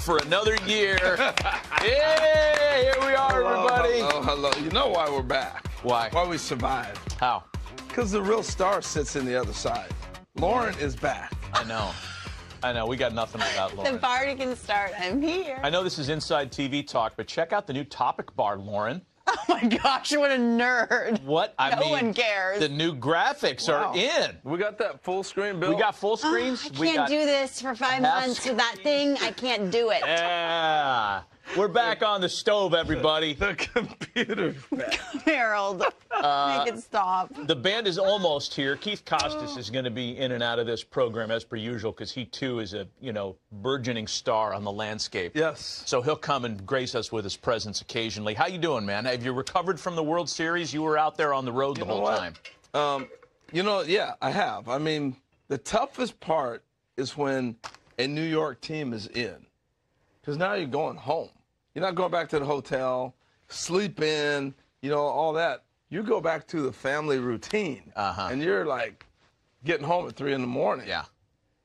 for another year. Hey, here we are, everybody. Hello. You know why we're back? Why? Why we survived? How? Because the real star sits in the other side. Lauren is back. I know. We got nothing without Lauren. The party can start. I'm here. I know this is Inside TV talk, but check out the new topic bar, Lauren. Oh, my gosh, what a nerd. What? No one cares. The new graphics are in. We got that full screen, Bill. We got full screens. I can't do this for 5 months with that thing. I can't do it. Yeah. We're back on the stove, everybody. The computer's back. Harold, make it stop. The band is almost here. Keith Costas is going to be in and out of this program as per usual because he, too, is a, burgeoning star on the landscape. Yes. So he'll come and grace us with his presence occasionally. How you doing, man? Have you recovered from the World Series? You were out there on the road the whole time. Yeah, I have. I mean, the toughest part is when a New York team is in because now you're going home. You're not going back to the hotel, sleep in, all that. You go back to the family routine, and you're, like, getting home at 3 in the morning. Yeah.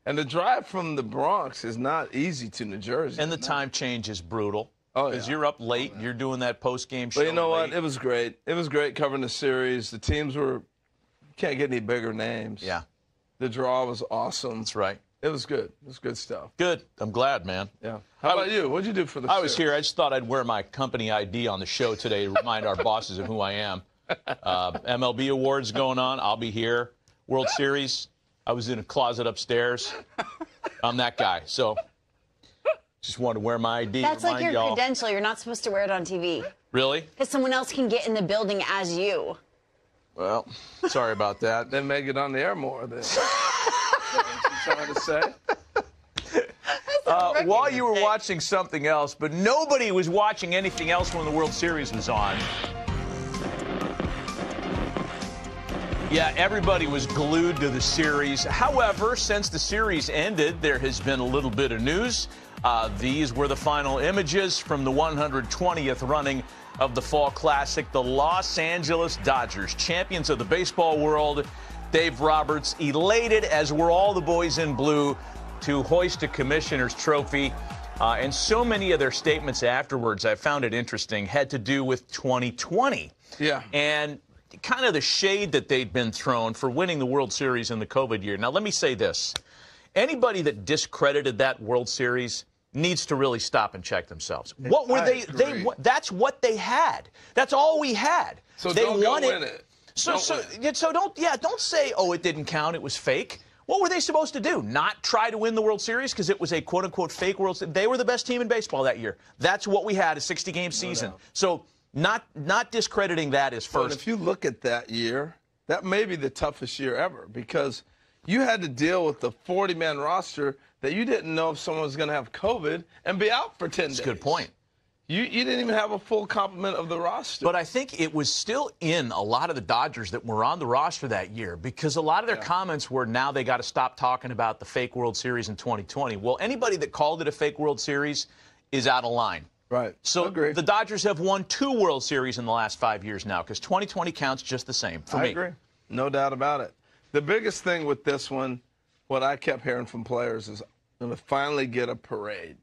And the drive from the Bronx is not easy to New Jersey. And the time change is brutal. Oh, yeah. Because you're up late. You're doing that post-game show. But you know late. what? It was great. It was great covering the series. The teams can't get any bigger names. Yeah. The draw was awesome. That's right. It was good. It was good stuff. Good. I'm glad, man. Yeah. How about you? What'd you do for the I was here. I just thought I'd wear my company ID on the show today to remind our bosses of who I am. MLB awards going on. I'll be here. World Series. I was in a closet upstairs. I'm that guy. So just wanted to wear my ID. That's like your credential. You're not supposed to wear it on TV. Really? Because someone else can get in the building as you. Well, sorry about that. Then make it on the air more. Then. What you trying to say? While you were watching something else, but nobody was watching anything else when the World Series was on. Yeah, everybody was glued to the series. However, since the series ended, there has been a little bit of news. These were the final images from the 120th running of the Fall Classic. The Los Angeles Dodgers, champions of the baseball world. Dave Roberts elated, as were all the boys in blue, to hoist a commissioner's trophy. And so many of their statements afterwards, I found it interesting, had to do with 2020. Yeah. And kind of the shade that they'd been thrown for winning the World Series in the COVID year. Now, let me say this. Anybody that discredited that World Series needs to really stop and check themselves. What were they that's what they had. That's all we had. So they don't won go win it. So don't say, oh, it didn't count, it was fake. What were they supposed to do? Not try to win the World Series because it was a quote-unquote fake World Series? They were the best team in baseball that year. That's what we had, a 60-game season. No doubt. So not discrediting that is first. But if you look at that year, that may be the toughest year ever because you had to deal with the 40-man roster that you didn't know if someone was going to have COVID and be out for 10 days. That's a good point. You didn't even have a full complement of the roster. But I think it was still in a lot of the Dodgers that were on the roster that year because a lot of their comments were now they got to stop talking about the fake World Series in 2020. Well, anybody that called it a fake World Series is out of line. Right. So the Dodgers have won 2 World Series in the last 5 years now because 2020 counts just the same for me. I agree. No doubt about it. The biggest thing with this one, what I kept hearing from players is I'm going to finally get a parade.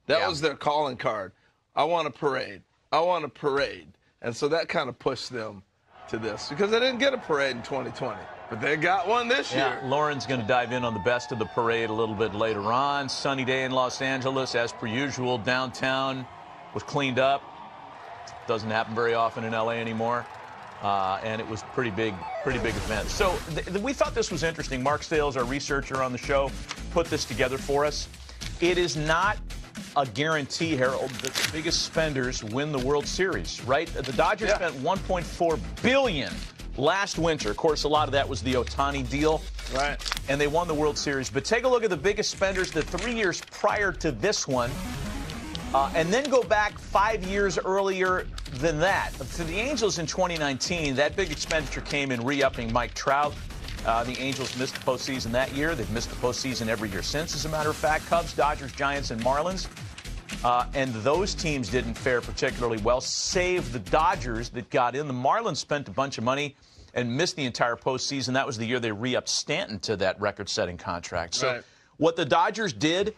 That was their calling card. I want a parade. I want a parade. And so that kind of pushed them to this because they didn't get a parade in 2020. But they got one this year. Lauren's going to dive in on the best of the parade a little bit later on. Sunny day in Los Angeles, as per usual. Downtown was cleaned up. Doesn't happen very often in L.A. anymore. And it was pretty big event. So we thought this was interesting. Mark Sales, our researcher on the show, put this together for us. It is not a guarantee, Harold, that the biggest spenders win the World Series, right? The Dodgers spent $1.4 billion last winter. Of course, a lot of that was the Ohtani deal. Right. And they won the World Series. But take a look at the biggest spenders the 3 years prior to this one. And then go back 5 years earlier than that. For the Angels in 2019, that big expenditure came in re-upping Mike Trout. The Angels missed the postseason that year. They've missed the postseason every year since, as a matter of fact. Cubs, Dodgers, Giants, and Marlins. And those teams didn't fare particularly well, save the Dodgers that got in. The Marlins spent a bunch of money and missed the entire postseason. That was the year they re-upped Stanton to that record-setting contract. So what the Dodgers did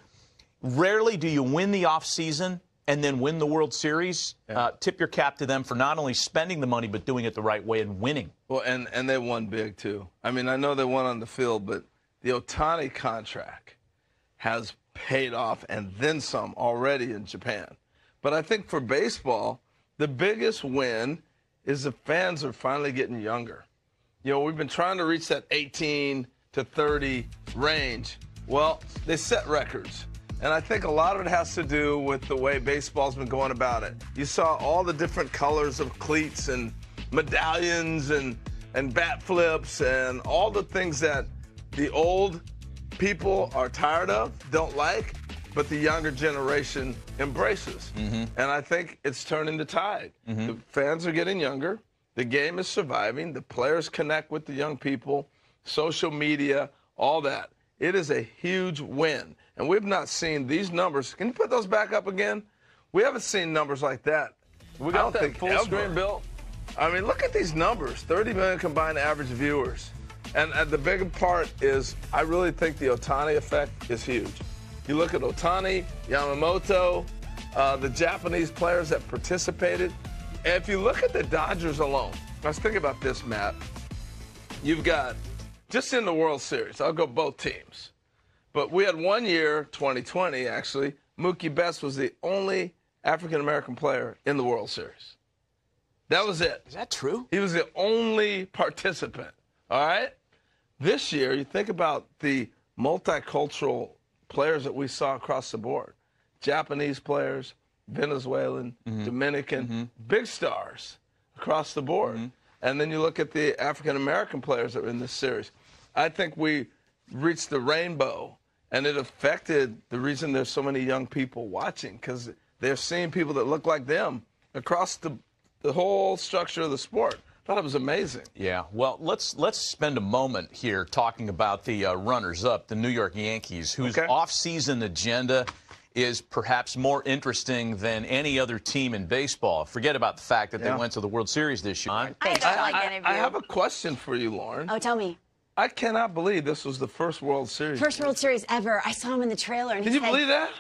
rarely do you win the offseason and then win the World Series. Tip your cap to them for not only spending the money, but doing it the right way and winning. Well, and they won big, too. I mean, I know they won on the field, but the Ohtani contract has paid off and then some already in Japan. But I think for baseball, the biggest win is the fans are finally getting younger. You know, we've been trying to reach that 18 to 30 range. Well, they set records. And I think a lot of it has to do with the way baseball's been going about it. You saw all the different colors of cleats and medallions and bat flips and all the things that the old people are tired of, don't like, but the younger generation embraces. And I think it's turning the tide. The fans are getting younger. The game is surviving. The players connect with the young people, social media, all that. It is a huge win. And we've not seen these numbers. Can you put those back up again? We haven't seen numbers like that. We got that full screen, Bill. I mean, look at these numbers. 30 million combined average viewers. And the bigger part is I really think the Ohtani effect is huge. You look at Ohtani, Yamamoto, the Japanese players that participated. And if you look at the Dodgers alone, let's think about this, Matt. You've got, just in the World Series, I'll go both teams. But we had 1 year, 2020 actually, Mookie Betts was the only African-American player in the World Series. That was it. Is that true? He was the only participant, all right? This year, you think about the multicultural players that we saw across the board. Japanese players, Venezuelan, Dominican, big stars across the board. And then you look at the African-American players that were in this series. I think we reached the rainbow, and it affected the reason there's so many young people watching, because they're seeing people that look like them across the whole structure of the sport. I thought it was amazing. Yeah, well, let's spend a moment here talking about the runners-up, the New York Yankees, whose off-season agenda is perhaps more interesting than any other team in baseball. Forget about the fact that they went to the World Series this year. I have a question for you, Lauren. Oh, tell me. I cannot believe this was the first World Series. First World Series ever. I saw him in the trailer. And Can you believe that?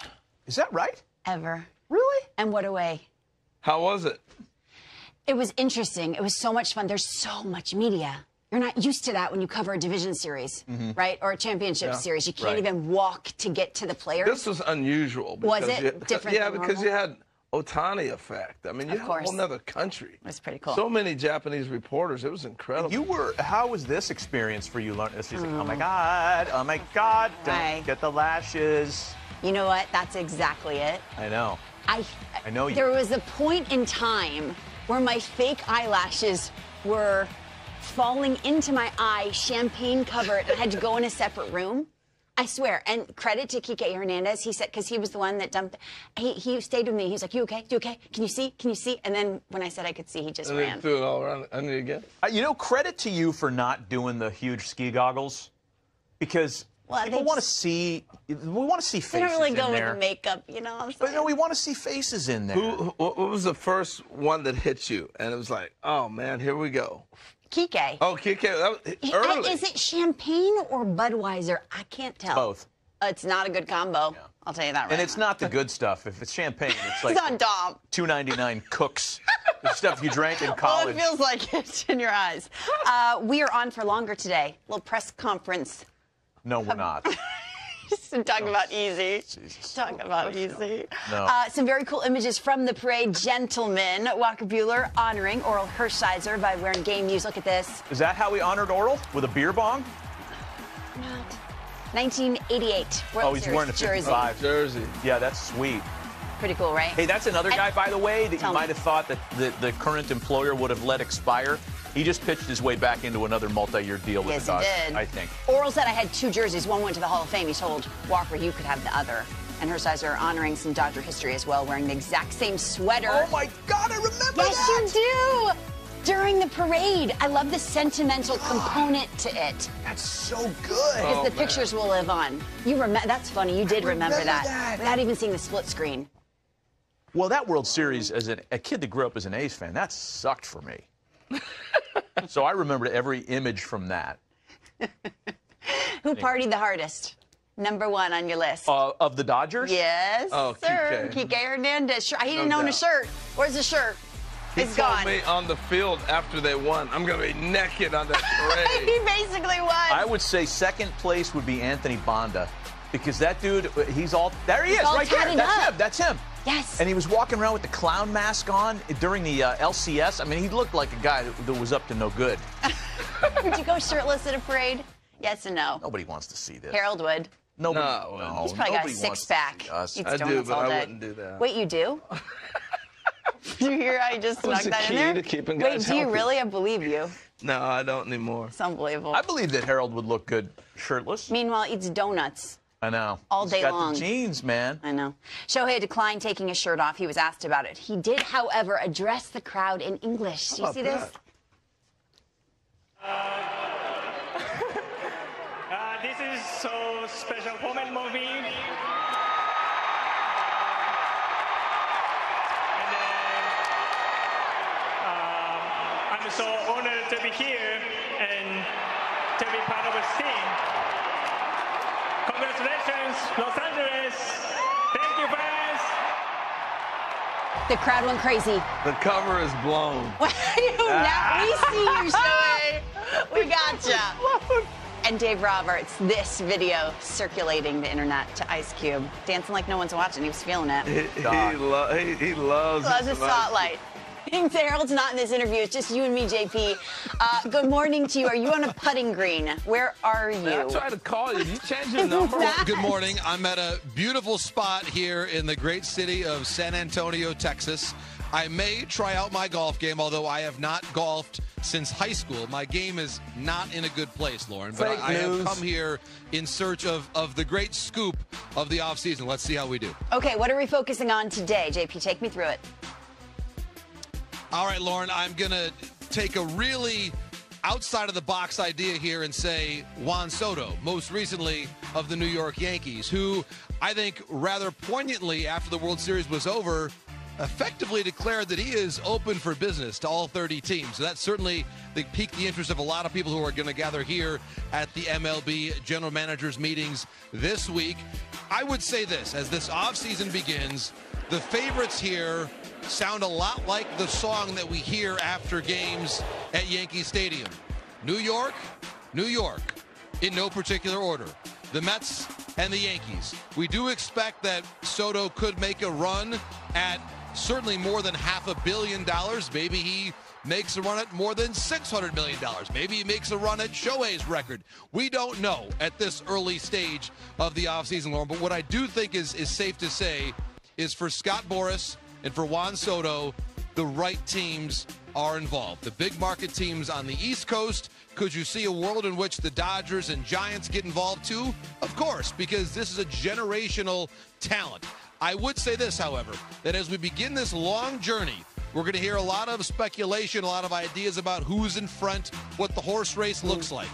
Is that right? Ever. Really? And what a way. How was it? It was interesting. It was so much fun. There's so much media. You're not used to that when you cover a division series, right? Or a championship series. You can't even walk to get to the players. This was unusual. Was it different Yeah, than because normal? you had Ohtani effect. I mean, you had a whole other country. It was pretty cool. So many Japanese reporters. It was incredible. How was this experience for you? This season? Oh, my God. Oh, my God. Don't get the lashes. You know what? That's exactly it. I know. I know you. There was a point in time where my fake eyelashes were falling into my eye, champagne covered. I had to go in a separate room. I swear. And credit to Kike Hernandez. He said, because he was the one that dumped. He stayed with me. He's like, you okay? You okay? Can you see? Can you see? And then when I said I could see, he just and ran. Threw it all around under you again. You know, credit to you for not doing the huge ski goggles, because people want to see. We want to see faces. They don't really go in with there. the makeup, you know what I'm saying? But no, we want to see faces in there. What was the first one that hit you? And it was like, oh, man, here we go. Kike. Oh, Kike. That was early. Is it champagne or Budweiser? I can't tell. Both. It's not a good combo. I'll tell you that right And it's now. not the good stuff. If it's champagne, it's like It's on Dom. $2.99 Cooks. The stuff you drank in Well, college. it feels like it in your eyes. We are on for longer today. A little press conference. No, we're not. Just talking about easy. Jesus. Talking about easy. No. Some very cool images from the parade. Gentlemen, Walker Buehler honoring Oral Hershiser by wearing game news. Look at this. Is that how we honored Oral? With a beer bong? 1988. World He's Series wearing a 55. Jersey. Yeah, that's sweet. Pretty cool, right? Hey, that's another guy, by the way, that you might have thought that the current employer would have let expire. He just pitched his way back into another multi-year deal with the Dodgers, did. I think. Oral said I had two jerseys. One went to the Hall of Fame. He told Walker you could have the other. And Hershiser honoring some Dodger history as well, wearing the exact same sweater. Oh, my God, I remember Yes, that! you do! During the parade. I love the sentimental component to it. That's so good. Because the pictures will live on. You remember? That's funny. You did remember that. Without even seeing the split screen. Well, that World Series, as a kid that grew up as an A's fan, that sucked for me. So I remembered every image from that. Who partied the hardest? Number 1 on your list. Of the Dodgers? Yes, Oh, sir. Kike. Kike Hernandez. He didn't own a shirt. Where's the shirt? It's He told gone. me on the field after they won, I'm going to be naked on that parade. He basically was. I would say second place would be Anthony Bonda, because that dude, he's all, there he is, all right there. tatted That's up. him. That's him. Yes. And he was walking around with the clown mask on during the LCS. I mean, he looked like a guy that was up to no good. Would you go shirtless at a parade? Yes and no. Nobody wants to see this. Harold would. Nobody. No, He's probably got a nobody wants to six-pack. see us. Eats I do, donuts but all I day. wouldn't do that. Wait, you do? Did you hear how you just snuck the that in key there? to keeping Wait, guys do you healthy. really? I believe you. No, I don't anymore. It's unbelievable. I believe that Harold would look good shirtless. Meanwhile, eats donuts. I know. All day He's got long. the jeans, man. I know. Shohei declined taking his shirt off. He was asked about it. He did, however, address the crowd in English. Do you see this? This is so special moment for me. And then I'm so honored to be here and to be part of this team. Congratulations, Los Angeles. Thank you, fans. The crowd went crazy. The cover is blown. Now we see you, Shohei. We gotcha. And Dave Roberts, this video circulating the internet to Ice Cube. Dancing like no one's watching. He was feeling it. He loves The spotlight. Harold's not in this interview. It's just you and me, JP. Good morning to you. Are you on a putting green? Where are you? I tried to call you. You changed your number. Good morning. I'm at a beautiful spot here in the great city of San Antonio, Texas. I may try out my golf game, although I have not golfed since high school. My game is not in a good place, Lauren. But I have come here in search of the great scoop of the offseason. Let's see how we do. Okay, what are we focusing on today? JP, take me through it. All right, Lauren, I'm going to take a really outside-of-the-box idea here and say Juan Soto, most recently of the New York Yankees, who I think rather poignantly after the World Series was over effectively declared that he is open for business to all 30 teams. So that certainly piqued the interest of a lot of people who are going to gather here at the MLB general managers meetings this week. I would say this, as this offseason begins, the favorites here sound a lot like the song that we hear after games at Yankee Stadium. New York, New York, in no particular order. The Mets and the Yankees. We do expect that Soto could make a run at certainly more than $500 million. Maybe he makes a run at more than $600 million. Maybe he makes a run at Shohei's record. We don't know at this early stage of the offseason, Lauren. But what I do think is safe to say is for Scott Boras and for Juan Soto, the right teams are involved. The big market teams on the East Coast. Could you see a world in which the Dodgers and Giants get involved too? Of course, because this is a generational talent. I would say this, however, that as we begin this long journey, we're going to hear a lot of speculation, a lot of ideas about who's in front, what the horse race looks like.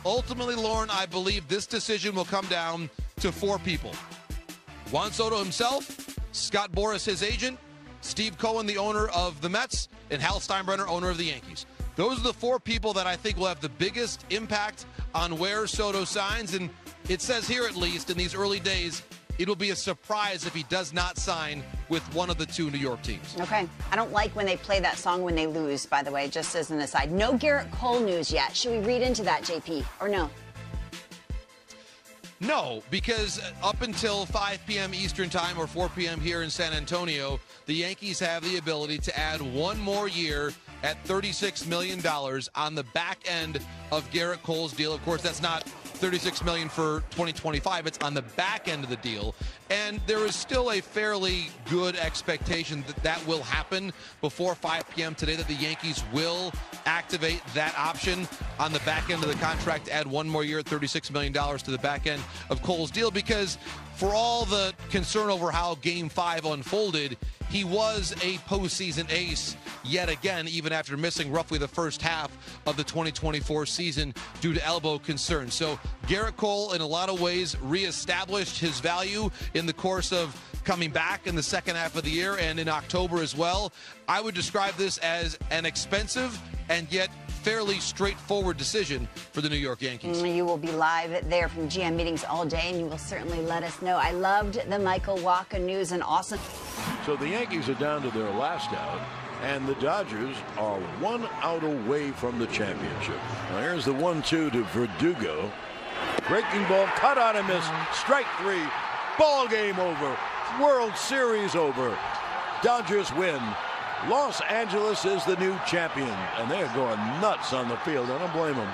Ultimately, Lauren, I believe this decision will come down to 4 people. Juan Soto himself, Scott Boras, his agent, Steve Cohen, the owner of the Mets, and Hal Steinbrenner, owner of the Yankees. Those are the 4 people that I think will have the biggest impact on where Soto signs. And it says here, at least in these early days, it'll be a surprise if he does not sign with one of the 2 New York teams. Okay. I don't like when they play that song when they lose, by the way, just as an aside. No Garrett Cole news yet. Should we read into that, JP, or no? No, because up until 5 p.m. Eastern time or 4 p.m. here in San Antonio, the Yankees have the ability to add one more year at $36 million on the back end of Garrett Cole's deal. Of course, that's not $36 million for 2025. It's on the back end of the deal. And there is still a fairly good expectation that that will happen before 5 p.m. today, that the Yankees will activate that option on the back end of the contract to add one more year at $36 million to the back end of Cole's deal. Because for all the concern over how Game 5 unfolded, he was a postseason ace yet again, even after missing roughly the first half of the 2024 season due to elbow concerns. So Garrett Cole, in a lot of ways, reestablished his value in the course of coming back in the second half of the year and in October as well. I would describe this as an expensive and yet fairly straightforward decision for the New York Yankees. You will be live there from GM meetings all day, and you will certainly let us know. I loved the Michael Wacha news and awesome. So the Yankees are down to their last out, and the Dodgers are 1 out away from the championship. Now here's the 1-2 to Verdugo. Breaking ball, cut on and miss. Strike 3. Ball game over. World Series over. Dodgers win. Los Angeles is the new champion, and they're going nuts on the field. I don't blame them.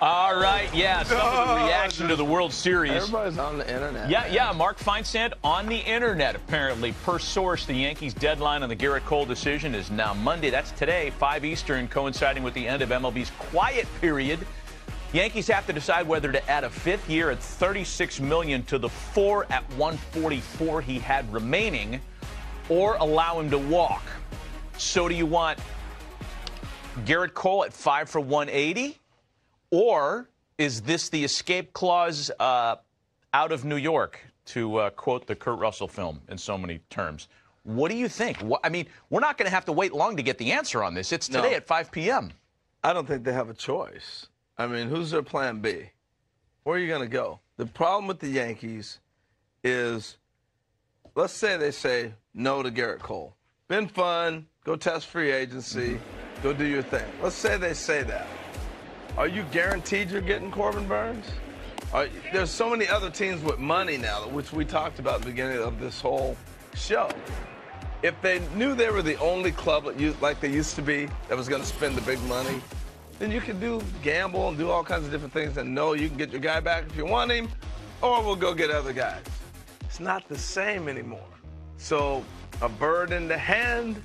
All right, yeah, some of the reaction to the World Series. Everybody's on the internet. Yeah, Mark Feinsand on the internet, apparently. Per source, the Yankees' deadline on the Garrett Cole decision is now Monday. That's today, 5 Eastern, coinciding with the end of MLB's quiet period. Yankees have to decide whether to add a 5th year at $36 million to the 4 at $144 he had remaining, or allow him to walk. So do you want Garrett Cole at 5 for $180? Or is this the escape clause out of New York, to quote the Kurt Russell film in so many terms? What do you think? I mean, we're not going to have to wait long to get the answer on this. It's today at 5 p.m. I don't think they have a choice. I mean, who's their plan B? Where are you going to go? The problem with the Yankees is, let's say they say no to Garrett Cole. Been fun. Go test free agency. Go do your thing. Let's say they say that. Are you guaranteed you're getting Corbin Burns? There's so many other teams with money now, which we talked about at the beginning of this whole show. If they knew they were the only club like they used to be that was going to spend the big money, then you could gamble and do all kinds of different things and know you can get your guy back if you want him, or we'll go get other guys. It's not the same anymore. So a bird in the hand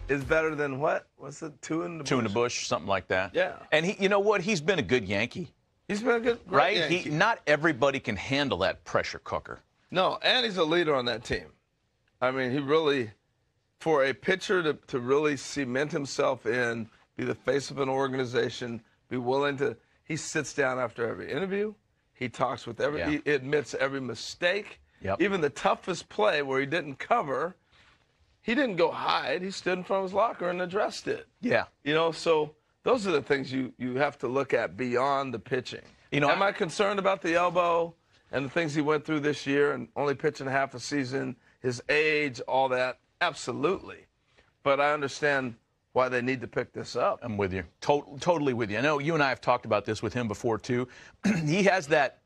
is better than what? What's it? Two in the bush? 2 in the bush, something like that. Yeah. And you know what? He's been a good Yankee. He's been a good, great Yankee. Not everybody can handle that pressure cooker. No, and he's a leader on that team. I mean, he really, for a pitcher to really cement himself in, be the face of an organization, be willing to, he sits down after every interview. He talks with he admits every mistake. Yep. Even the toughest play where he didn't cover, he didn't go hide. He stood in front of his locker and addressed it. Yeah. You know, so those are the things you have to look at beyond the pitching. You know, am I concerned about the elbow and the things he went through this year and only pitching half a season, his age, all that? Absolutely. But I understand why they need to pick this up. I'm with you. Totally with you. I know you and I have talked about this with him before, too. He has that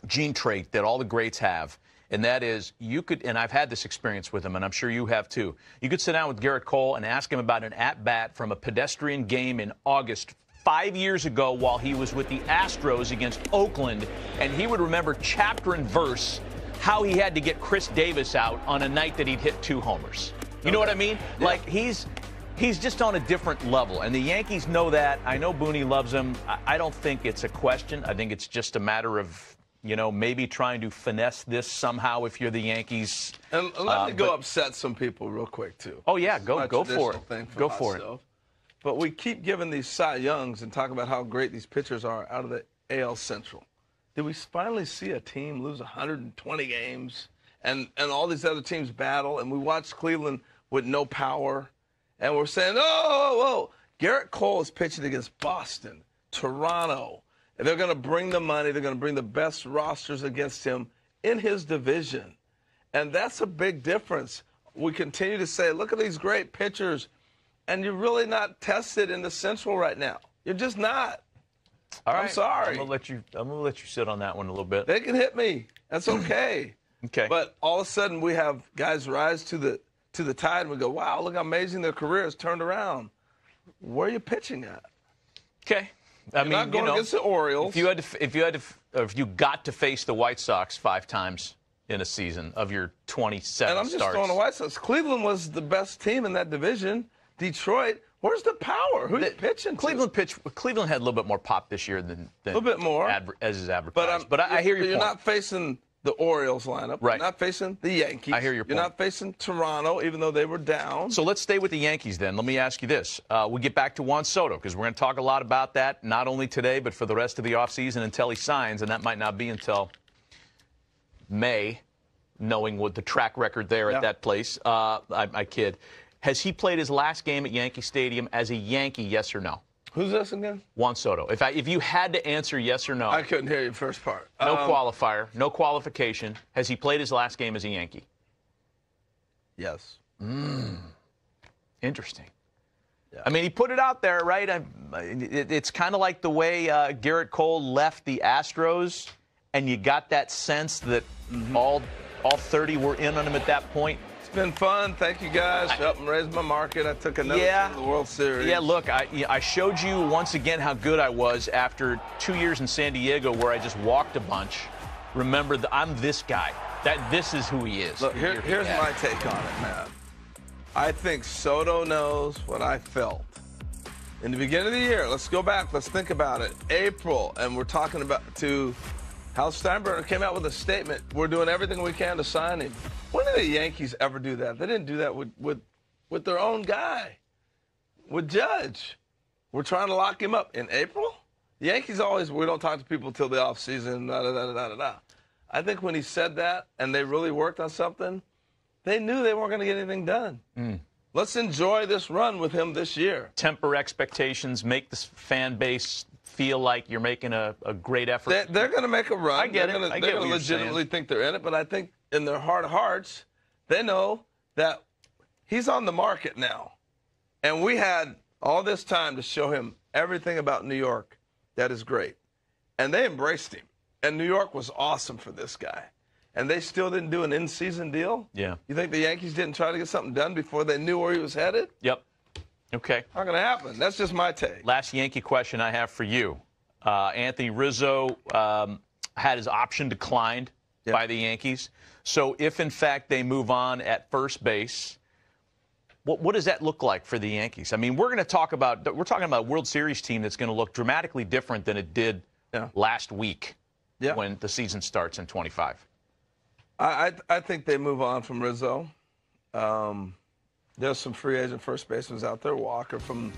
gene trait that all the greats have. And that is, you could, and I've had this experience with him, and I'm sure you have too. You could sit down with Garrett Cole and ask him about an at-bat from a pedestrian game in August 5 years ago while he was with the Astros against Oakland, and he would remember chapter and verse how he had to get Chris Davis out on a night that he'd hit 2 homers. You know what I mean? Yeah. Like, he's just on a different level, and the Yankees know that. I know Booney loves him. I don't think it's a question. I think it's just a matter of, you know, maybe trying to finesse this somehow if you're the Yankees. And let me go upset some people real quick, too. Oh, yeah, go for it. Go for it. But we keep giving these Cy Youngs and talking about how great these pitchers are out of the AL Central. Did we finally see a team lose 120 games and all these other teams battle? And we watched Cleveland with no power. And we're saying, oh, Garrett Cole is pitching against Boston, Toronto. And they're going to bring the money. They're going to bring the best rosters against him in his division. And that's a big difference. We continue to say, look at these great pitchers, and you're really not tested in the Central right now. You're just not. All right. I'm sorry. I'm gonna let you sit on that one a little bit. They can hit me. That's okay. Okay. But all of a sudden we have guys rise to the tide, and we go, wow, look how amazing their career has turned around. Where are you pitching at? Okay. You're not going against the Orioles. If you got to face the White Sox 5 times in a season of your 27 starts. And I'm just throwing the White Sox. Cleveland was the best team in that division. Detroit, where's the power? Who's pitching? Cleveland had a little bit more pop this year than a little bit more as is advertised. But I hear your point. You're not facing the Orioles lineup. Right. You're not facing the Yankees. I hear your point. You're not facing Toronto, even though they were down. So let's stay with the Yankees then. Let me ask you this. We'll get back to Juan Soto because we're going to talk a lot about that, not only today, but for the rest of the offseason until he signs, and that might not be until May, knowing what the track record there at that place. I kid. Has he played his last game at Yankee Stadium as a Yankee, yes or no? Who's this again? Juan Soto. If you had to answer yes or no. I couldn't hear your first part. No qualifier, no qualification. Has he played his last game as a Yankee? Yes. Interesting. Yeah. I mean, he put it out there, right? It's kind of like the way Garrett Cole left the Astros, and you got that sense that all 30 were in on him at that point. It's been fun. Thank you, guys. Helping raise my market. I took another team to the World Series. Yeah, look, I showed you once again how good I was after 2 years in San Diego where I just walked a bunch. Remember, I'm this guy. This is who he is. Look, here's my take on it, man. I think Soto knows what I felt. In the beginning of the year, let's go back. Let's think about it. April, and we're talking about Hal Steinbrenner came out with a statement. We're doing everything we can to sign him. When did the Yankees ever do that? They didn't do that with their own guy, with Judge. We're trying to lock him up in April. The Yankees always, we don't talk to people till the offseason, da-da-da-da-da-da. I think when he said that and they really worked on something, they knew they weren't going to get anything done. Let's enjoy this run with him this year. Temper expectations, make this fan base feel like you're making a great effort. They're going to make a run. I get it. They're going to legitimately think they're in it, but I think in their heart of hearts, they know that he's on the market now. And we had all this time to show him everything about New York that is great. And they embraced him. And New York was awesome for this guy. And they still didn't do an in-season deal? Yeah. You think the Yankees didn't try to get something done before they knew where he was headed? Yep. Okay. Not going to happen. That's just my take. Last Yankee question I have for you. Anthony Rizzo had his option declined by the Yankees. So if, in fact, they move on at first base, what does that look like for the Yankees? I mean, we're talking about a World Series team that's going to look dramatically different than it did last week when the season starts in 25. I think they move on from Rizzo. There's some free agent first basemen out there. Walker from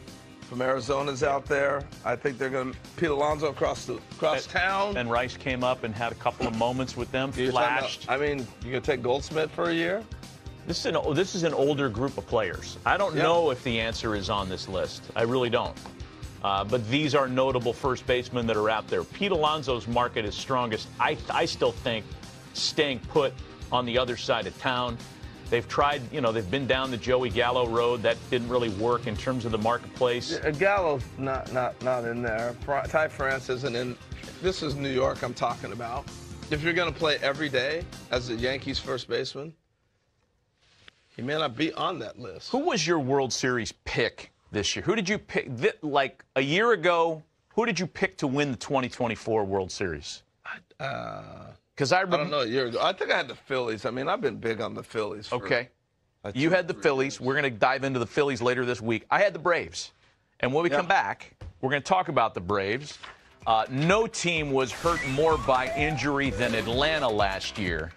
Arizona's out there. I think they're going to Pete Alonso across town. And Rice came up and had a couple of moments with them. Flashed. I mean, you're going to take Goldschmidt for a year? This is an older group of players. I don't know if the answer is on this list. I really don't. But these are notable first basemen that are out there. Pete Alonso's market is strongest. I still think staying put on the other side of town. They've tried, they've been down the Joey Gallo road. That didn't really work in terms of the marketplace. Gallo's not in there. Ty France isn't in. This is New York I'm talking about. If you're going to play every day as a Yankees first baseman, he may not be on that list. Who was your World Series pick this year? Who did you pick? Like a year ago, who did you pick to win the 2024 World Series? Because I don't know, a year ago. I think I had the Phillies. I mean, I've been big on the Phillies. Okay. You had the Phillies. We're going to dive into the Phillies later this week. I had the Braves. And when we come back, we're going to talk about the Braves. No team was hurt more by injury than Atlanta last year.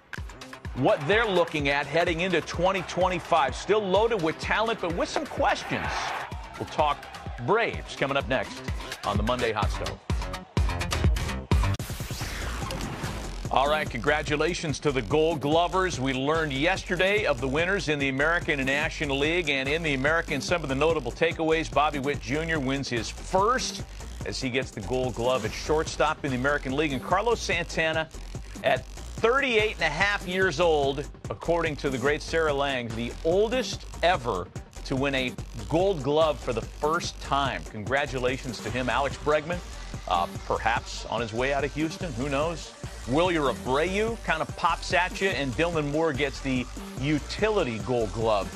What they're looking at heading into 2025. Still loaded with talent, but with some questions. We'll talk Braves coming up next on the Monday Hot Stove. All right, congratulations to the Gold Glovers. We learned yesterday of the winners in the American and National League, and in the American, some of the notable takeaways. Bobby Witt Jr. wins his first as he gets the Gold Glove at shortstop in the American League, and Carlos Santana at 38 and a half years old, according to the great Sarah Lang, the oldest ever to win a Gold Glove for the first time. Congratulations to him. Alex Bregman, perhaps on his way out of Houston, who knows? Wilyer Abreu kind of pops at you, and Dylan Moore gets the utility Gold Glove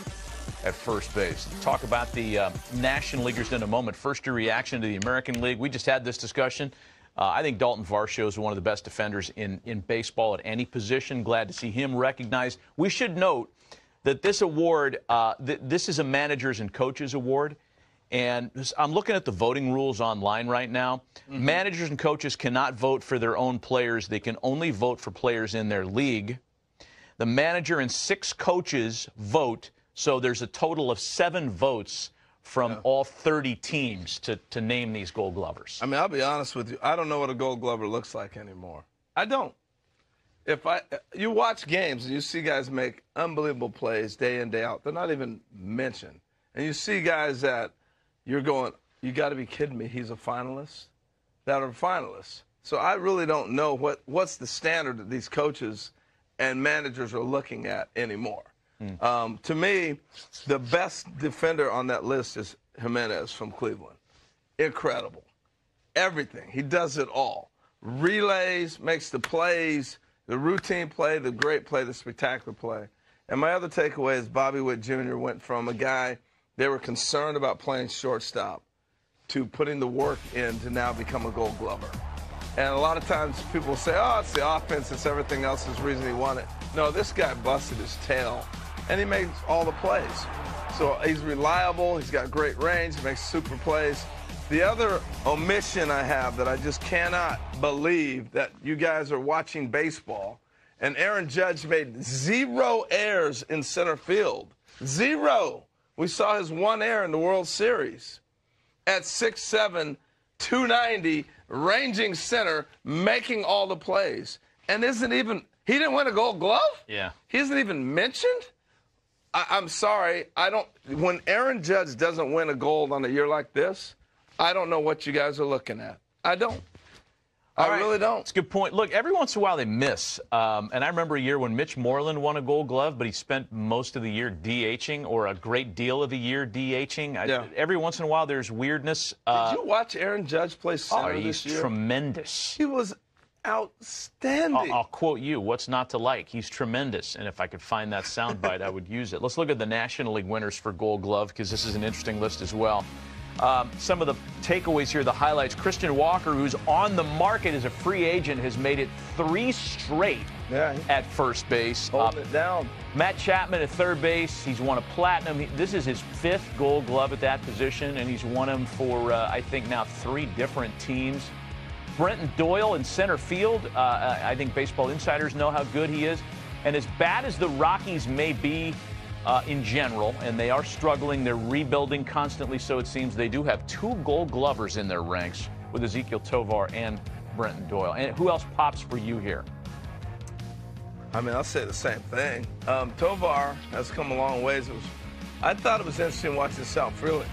at first base. Talk about the National Leaguers in a moment. First, your reaction to the American League. We just had this discussion. I think Dalton Varsho is one of the best defenders in baseball at any position. Glad to see him recognized. We should note that this award, this is a managers and coaches award. And I'm looking at the voting rules online right now. Mm-hmm. Managers and coaches cannot vote for their own players. They can only vote for players in their league. The manager and 6 coaches vote, so there's a total of 7 votes from all 30 teams to name these Gold Glovers. I mean, I'll be honest with you. I don't know what a Gold Glover looks like anymore. I don't. You watch games and you see guys make unbelievable plays day in, day out. They're not even mentioned. And you see guys that you're going, You got to be kidding me. He's a finalist? That are finalists. So I really don't know what's the standard that these coaches and managers are looking at anymore. To me, the best defender on that list is Jimenez from Cleveland. Incredible. Everything. He does it all. Relays, makes the plays, the routine play, the great play, the spectacular play. And my other takeaway is Bobby Witt Jr. went from a guy they were concerned about playing shortstop to putting the work in to now become a Gold Glover. And a lot of times people say, oh, it's the offense, it's everything else is the reason he won it. No, this guy busted his tail, and he makes all the plays. So he's reliable, he's got great range, he makes super plays. The other omission I have that I just cannot believe that you guys are watching baseball, and Aaron Judge made 0 errors in center field. 0. We saw his 1 error in the World Series. At 6'7", 290, ranging center, making all the plays. And he didn't win a Gold Glove? Yeah. He isn't even mentioned? I'm sorry, when Aaron Judge doesn't win a gold on a year like this, I don't know what you guys are looking at. I don't. I really don't. It's a good point. Look, every once in a while they miss. And I remember a year when Mitch Moreland won a Gold Glove, but he spent most of the year DHing, or a great deal of the year DHing. Every once in a while there's weirdness. Did you watch Aaron Judge play center this year? He's tremendous. He was outstanding. I'll quote you. What's not to like? He's tremendous. And if I could find that soundbite, I would use it. Let's look at the National League winners for Gold Glove, because this is an interesting list as well. Some of the takeaways here, the highlights. Christian Walker, who's on the market as a free agent, has made it 3 straight at first base. Holding it down. Matt Chapman at third base. He's won a platinum. This is his 5th Gold Glove at that position, and he's won them for, I think, now 3 different teams. Brenton Doyle in center field. I think Baseball Insiders know how good he is. And as bad as the Rockies may be in general, and they are struggling, they're rebuilding constantly, so it seems, they do have 2 Gold Glovers in their ranks with Ezekiel Tovar and Brenton Doyle. And who else pops for you here? I mean, I'll say the same thing. Tovar has come a long ways. I thought it was interesting watching Sal Frelick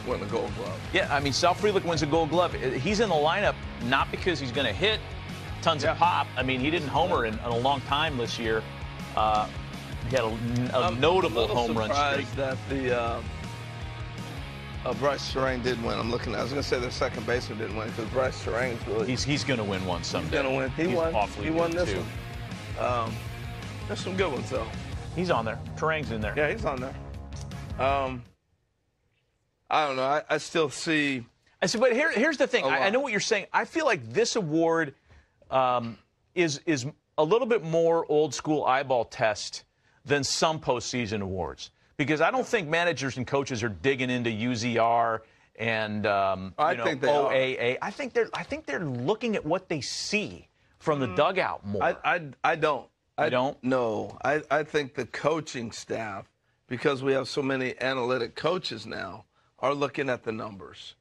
win the Gold Glove. Yeah, I mean, Sal Frelick wins a Gold Glove. He's in the lineup not because he's going to hit tons of pop. I mean, he didn't homer in a long time this year. He had a notable home run streak. I'm surprised that the Bryce Terang didn't win. I was going to say the second baseman didn't win, because Bryce Terang is really... He's going to win one someday. He's going to win. He won this too. one. There's some good ones, though. He's on there. Terang's in there. Yeah, he's on there. I don't know. I still see... But here's the thing. I know what you're saying. I feel like this award is a little bit more old-school eyeball test than some postseason awards, because I don't think managers and coaches are digging into UZR and OAA. I think they're looking at what they see from the dugout more. I don't. I don't. No, I think the coaching staff, because we have so many analytic coaches now, are looking at the numbers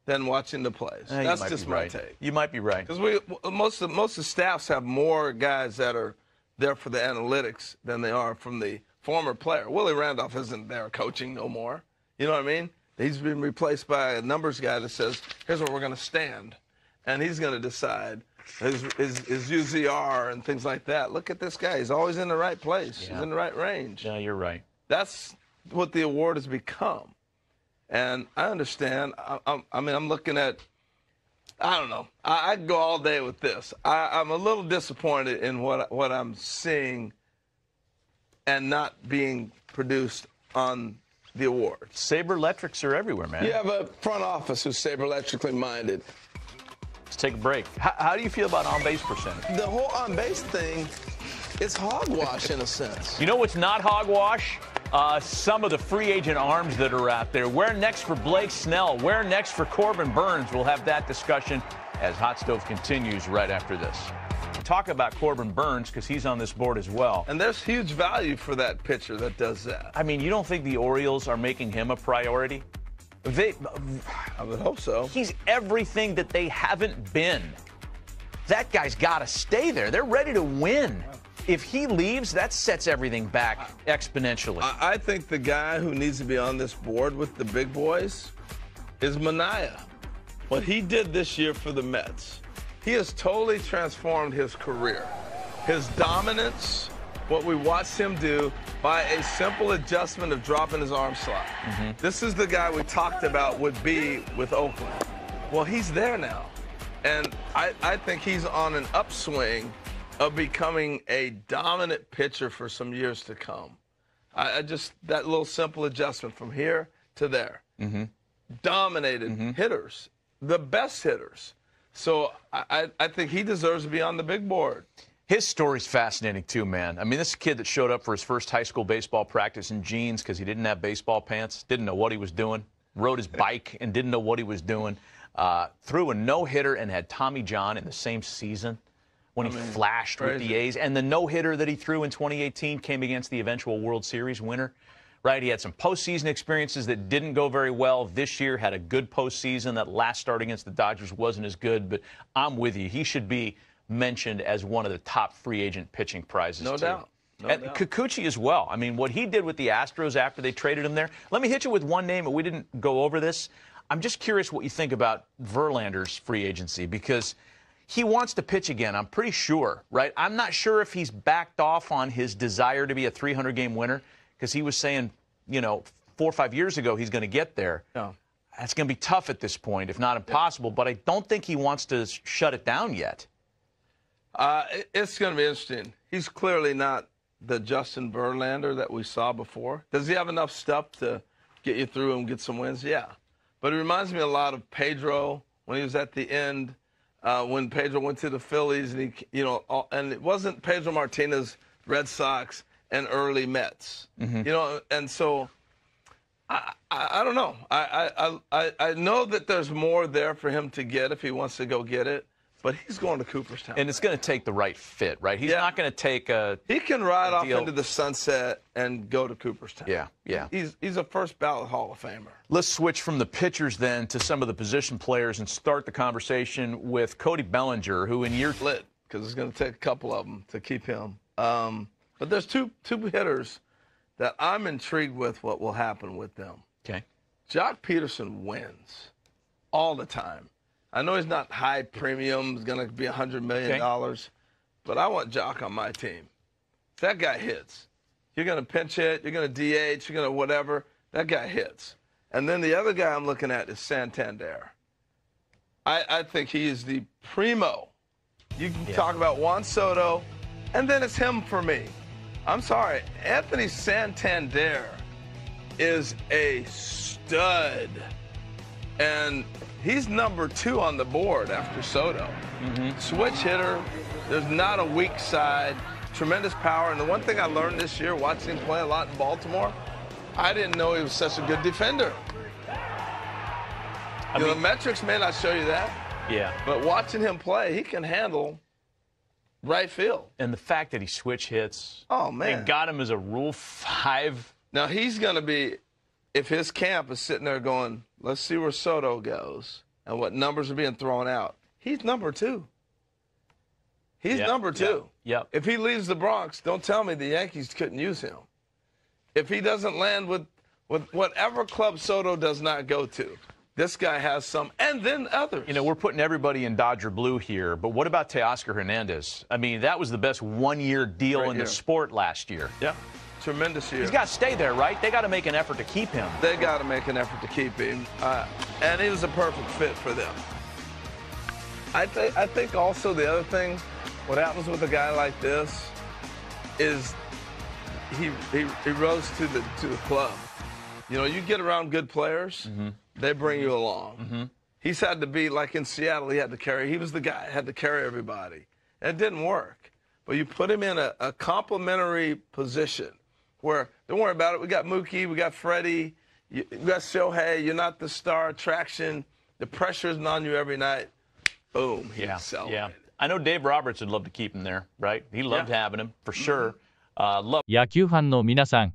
than watching the plays. That's just my take. You might be right. Because most of the staffs have more guys that are there for the analytics than they are from the former player. Willie Randolph isn't there coaching no more. You know what I mean? He's been replaced by a numbers guy that says, here's where we're going to stand. And he's going to decide his UZR and things like that. Look at this guy. He's always in the right place. Yeah. He's in the right range. Yeah, you're right. That's what the award has become. And I understand. I mean, I'm looking at, I don't know. I'd go all day with this. I'm a little disappointed in what I'm seeing and not being produced on the awards. Saber-electrics are everywhere, man. You have a front office who's saber-electrically minded. Let's take a break. How do you feel about on-base percentage? The whole on-base thing is hogwash in a sense. You know what's not hogwash? Some of the free agent arms that are out there. Where next for Blake Snell? Where next for Corbin Burns? We'll have that discussion as Hot Stove continues right after this. Talk about Corbin Burns, because he's on this board as well. And there's huge value for that pitcher that does that. I mean, you don't think the Orioles are making him a priority? I would hope so. He's everything that they haven't been. That guy's got to stay there. They're ready to win. If he leaves, that sets everything back exponentially. I think the guy who needs to be on this board with the big boys is Manaea. What he did this year for the Mets, he has totally transformed his career. His dominance, what we watched him do by a simple adjustment of dropping his arm slot. This is the guy we talked about would be with Oakland. Well, he's there now. And I think he's on an upswing of becoming a dominant pitcher for some years to come. I just, that little simple adjustment from here to there. Dominated hitters, the best hitters. So I think he deserves to be on the big board. His story's fascinating too, man. I mean, this kid that showed up for his first high school baseball practice in jeans because he didn't have baseball pants, didn't know what he was doing, rode his bike and didn't know what he was doing, threw a no-hitter and had Tommy John in the same season when he flashed with the A's. And the no-hitter that he threw in 2018 came against the eventual World Series winner. Right, he had some postseason experiences that didn't go very well. This year had a good postseason. That last start against the Dodgers wasn't as good, but I'm with you. He should be mentioned as one of the top free agent pitching prizes, No too. doubt. And Kikuchi as well. I mean, what he did with the Astros after they traded him there. Let me hit you with one name, but we didn't go over this. I'm just curious what you think about Verlander's free agency because he wants to pitch again, I'm pretty sure, right? I'm not sure if he's backed off on his desire to be a 300-game winner because he was saying, you know, 4 or 5 years ago he's going to get there. No. That's going to be tough at this point, if not impossible, but I don't think he wants to shut it down yet. It's going to be interesting. He's clearly not the Justin Verlander that we saw before. Does he have enough stuff to get you through and get some wins? Yeah. But it reminds me a lot of Pedro when he was at the end, when Pedro went to the Phillies, and he, you know, and it wasn't Pedro Martinez, Red Sox, and early Mets. You know, and so I don't know. I know that there's more there for him to get if he wants to go get it. But he's going to Cooperstown. And it's going to take the right fit, right? He's not going to take a He can ride off into the sunset and go to Cooperstown. Yeah. He's a first ballot Hall of Famer. Let's switch from the pitchers then to some of the position players and start the conversation with Cody Bellinger, who in year lit, because it's going to take a couple of them to keep him. But there's two hitters that I'm intrigued with what will happen with them. Okay. Jock Peterson wins all the time. I know he's not high premium, he's going to be $100 million, but I want Jock on my team. If that guy hits, you're going to pinch hit, you're going to DH, you're going to whatever, that guy hits. And then the other guy I'm looking at is Santander. I think he is the primo. You can talk about Juan Soto, and then it's him for me. I'm sorry, Anthony Santander is a stud. And he's number 2 on the board after Soto. Switch hitter. There's not a weak side. Tremendous power. And the one thing I learned this year, watching him play a lot in Baltimore, I didn't know he was such a good defender. The metrics may not show you that. Yeah. But watching him play, he can handle right field. And the fact that he switch hits. Oh, man. They got him as a Rule 5. Now, he's going to be, if his camp is sitting there going, let's see where Soto goes and what numbers are being thrown out. He's number 2. He's number 2. Yep. If he leaves the Bronx, don't tell me the Yankees couldn't use him. If he doesn't land with whatever club Soto does not go to, this guy has some, and then others. You know, we're putting everybody in Dodger blue here, but what about Teoscar Hernandez? I mean, that was the best one-year deal in the sport last year. Yeah. Tremendous year. He's got to stay there, right? They got to make an effort to keep him. They got to make an effort to keep him. And he was a perfect fit for them. I think also the other thing, what happens with a guy like this is he rose to the club. You know, you get around good players, they bring you along. He's had to be, like in Seattle, he was the guy that had to carry everybody. And it didn't work. But you put him in a complementary position where, don't worry about it, we got Mookie, we got Freddie, we got Shohei, you're not the star attraction, the pressure isn't on you every night. Boom, he's celebrated. I know Dave Roberts would love to keep him there, right? He loved having him, for sure. 野球ファンの皆さん、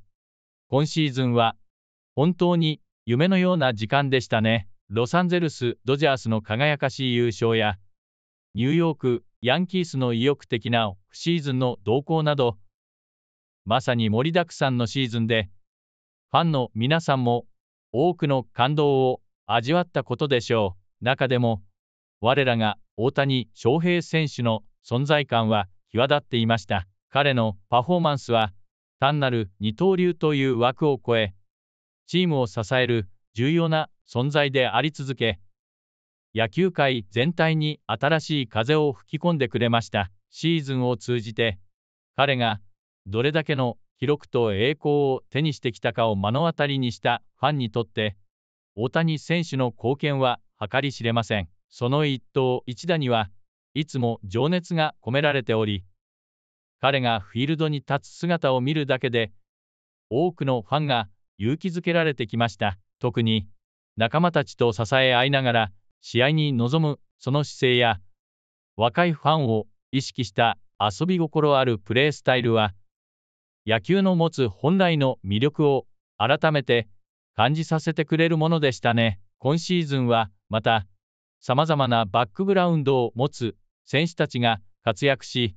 今シーズンは本当に夢のような時間でしたね。ロサンゼルス・ドジャースの輝かしい優勝や、ニューヨーク・ヤンキースの意欲的なオフシーズンの動向など、まさに盛りだくさんのシーズンで、ファンの皆さんも多くの感動を味わったことでしょう。中でも、我らが大谷翔平選手の存在感は際立っていました。彼のパフォーマンスは、単なる二刀流という枠を超え、チームを支える重要な存在であり続け、野球界全体に新しい風を吹き込んでくれました。シーズンを通じて、彼がどれだけの記録と栄光を手にしてきたかを目の当たりにしたファンにとって、大谷選手の貢献は計り知れません。その一投一打にはいつも情熱が込められており、彼がフィールドに立つ姿を見るだけで、多くのファンが勇気づけられてきました。特に仲間たちと支え合いながら試合に臨むその姿勢や、若いファンを意識した遊び心あるプレースタイルは、野球の持つ本来の魅力を改めて感じさせてくれるものでしたね。今シーズンはまた、さまざまなバックグラウンドを持つ選手たちが活躍し、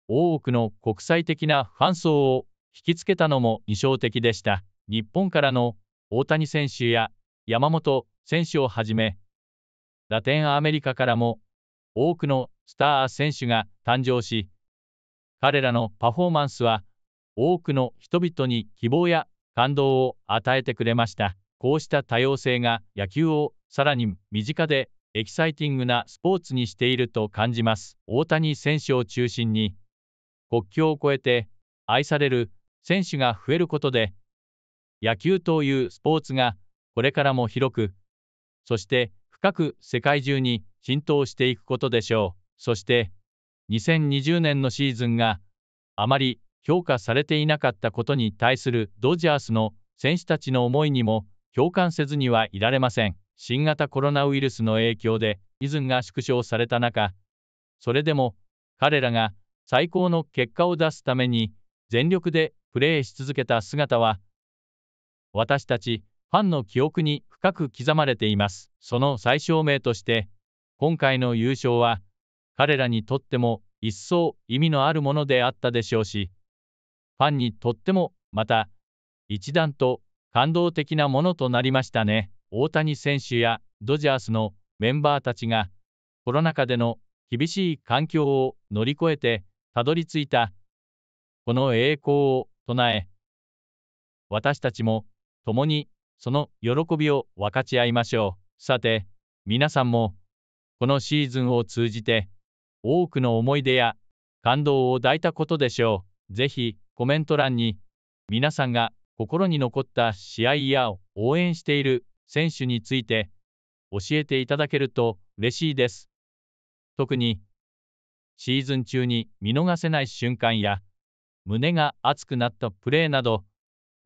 多くの国際的なファン層を引きつけたのも印象的でした。日本からの大谷選手や山本選手をはじめ、ラテンアメリカからも多くのスター選手が誕生し、彼らのパフォーマンスは多くの人々に希望や感動を与えてくれました。こうした多様性が野球をさらに身近でエキサイティングなスポーツにしていると感じます。大谷選手を中心に、国境を越えて愛される選手が増えることで、野球というスポーツがこれからも広く、そして深く世界中に浸透していくことでしょう。そして、2020年のシーズンがあまり評価されていなかったことに対するドジャースの選手たちの思いにも共感せずにはいられません。新型コロナウイルスの影響でシーズンが縮小された中、それでも彼らが最高の結果を出すために全力でプレーし続けた姿は、私たちファンの記憶に深く刻まれています。その最小名として、今回の優勝は彼らにとっても一層意味のあるものであったでしょうし、ファンにとってもまた一段と感動的なものとなりましたね。大谷選手やドジャースのメンバーたちがコロナ禍での厳しい環境を乗り越えてたどり着いたこの栄光を唱え、私たちも共にその喜びを分かち合いましょう。さて、皆さんもこのシーズンを通じて多くの思い出や感動を抱いたことでしょう。ぜひコメント欄に皆さんが心に残った試合や応援している選手について教えていただけると嬉しいです。特にシーズン中に見逃せない瞬間や胸が熱くなったプレーなど、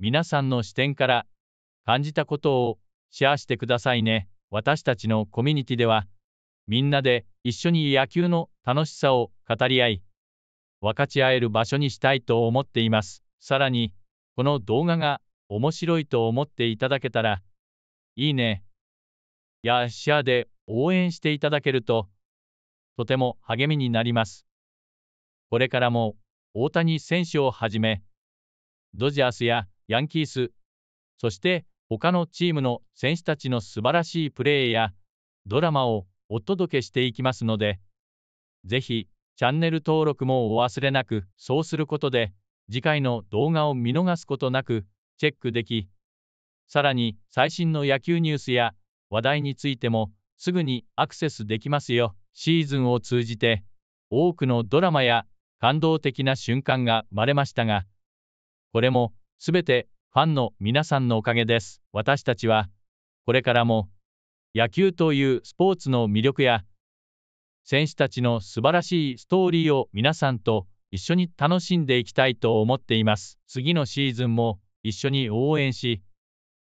皆さんの視点から感じたことをシェアしてくださいね。私たちのコミュニティでは、みんなで一緒に野球の楽しさを語り合い、分かち合える場所にしたいと思っています。さらに、この動画が面白いと思っていただけたら、いいねやシェアで応援していただけると、とても励みになります。これからも大谷選手をはじめ、ドジャースやヤンキース、そして他のチームの選手たちの素晴らしいプレーやドラマをお届けしていきますので、ぜひチャンネル登録もお忘れなく。そうすることで次回の動画を見逃すことなくチェックでき、さらに最新の野球ニュースや話題についてもすぐにアクセスできますよ。シーズンを通じて多くのドラマや感動的な瞬間が生まれましたが、これもすべてファンの皆さんのおかげです。私たちはこれからも野球というスポーツの魅力や選手たちの素晴らしいストーリーを皆さんと一緒に楽しんでいきたいと思っています。次のシーズンも一緒に応援し、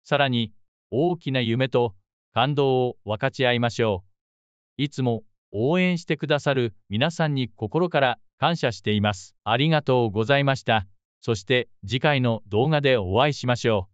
さらに大きな夢と感動を分かち合いましょう。いつも応援してくださる皆さんに心から感謝しています。ありがとうございました。そして次回の動画でお会いしましょう。